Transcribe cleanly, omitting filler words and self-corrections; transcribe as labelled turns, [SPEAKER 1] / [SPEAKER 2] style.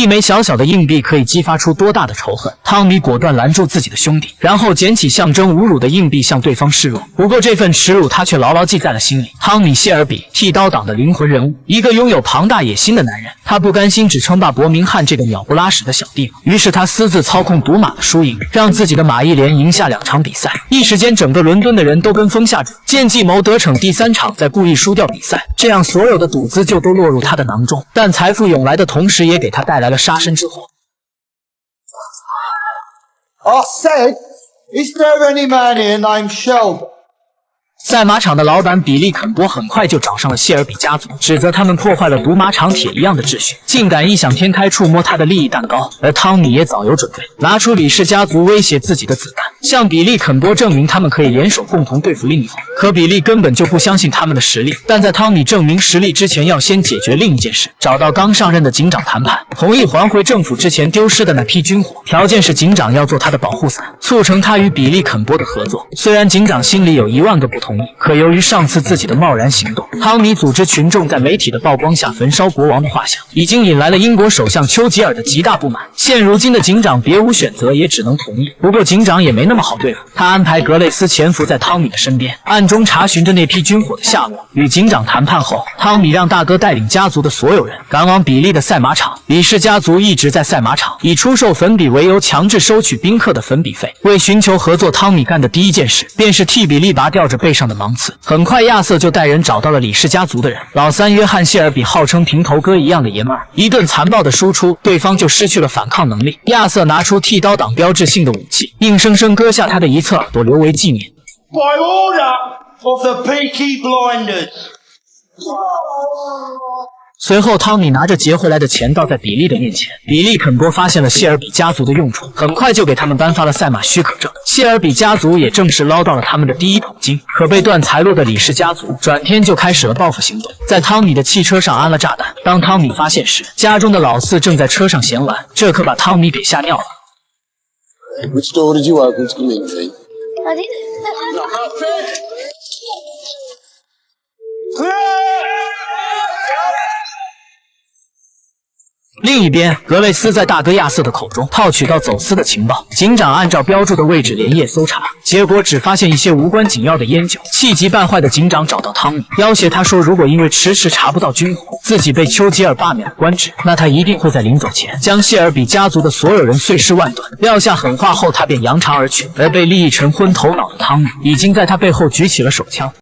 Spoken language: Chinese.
[SPEAKER 1] 一枚小小的硬币可以激发出多大的仇恨？汤米果断拦住自己的兄弟，然后捡起象征侮辱的硬币向对方示弱。不过这份耻辱他却牢牢记在了心里。汤米·谢尔比，剃刀党的灵魂人物，一个拥有庞大野心的男人。他不甘心只称霸伯明翰这个鸟不拉屎的小地方，于是他私自操控赌马的输赢，让自己的马一连赢下2场比赛。一时间，整个伦敦的人都跟风下注，见计谋得逞，第3场再故意输掉比赛，这样所有的赌资就都落入他的囊中。但财富涌来的同时，也给他带来了杀身之祸。
[SPEAKER 2] I said, is there any man here named Sheldon?
[SPEAKER 1] 赛马场的老板比利·肯波很快就找上了谢尔比家族，指责他们破坏了赌马场铁一样的秩序，竟敢异想天开触摸他的利益蛋糕。而汤米也早有准备，拿出李氏家族威胁自己的子弹，向比利·肯波证明他们可以联手共同对付另一方。可比利根本就不相信他们的实力，但在汤米证明实力之前，要先解决另一件事，找到刚上任的警长谈判，同意还回政府之前丢失的那批军火，条件是警长要做他的保护伞，促成他与比利·肯波的合作。虽然警长心里有1万个不同意，可由于上次自己的贸然行动，汤米组织群众在媒体的曝光下焚烧国王的画像，已经引来了英国首相丘吉尔的极大不满。现如今的警长别无选择，也只能同意。不过警长也没那么好对付，他安排格雷斯潜伏在汤米的身边，暗中查询着那批军火的下落。与警长谈判后，汤米让大哥带领家族的所有人赶往比利的赛马场。李氏家族一直在赛马场以出售粉笔为由，强制收取宾客的粉笔费。为寻求合作，汤米干的第一件事便是替比利拔掉着背上的芒刺。很快亚瑟就带人找到了李氏家族的人。老三约翰·谢尔比号称平头哥一样的爷们儿，一顿残暴的输出，对方就失去了反抗能力。亚瑟拿出剃刀党标志性的武器，硬生生割下他的一侧耳朵，留为纪念。
[SPEAKER 2] By order of the Peaky Blinders.
[SPEAKER 1] 随后，汤米拿着劫回来的钱倒在比利的面前。比利·肯波发现了谢尔比家族的用处，很快就给他们颁发了赛马许可证。谢尔比家族也正式捞到了他们的第一桶金。可被断财路的李氏家族转天就开始了报复行动，在汤米的汽车上安了炸弹。当汤米发现时，家中的老四正在车上闲玩，这可把汤米给吓尿了。
[SPEAKER 3] Which door did you open to come in, Pete?
[SPEAKER 4] I did.
[SPEAKER 1] 另一边，格雷斯在大哥亚瑟的口中套取到走私的情报。警长按照标注的位置连夜搜查，结果只发现一些无关紧要的烟酒。气急败坏的警长找到汤米，要挟他说，如果因为迟迟查不到军火，自己被丘吉尔罢免了官职，那他一定会在临走前将谢尔比家族的所有人碎尸万段。撂下狠话后，他便扬长而去。而被利益冲昏头脑的汤米已经在他背后举起了手枪。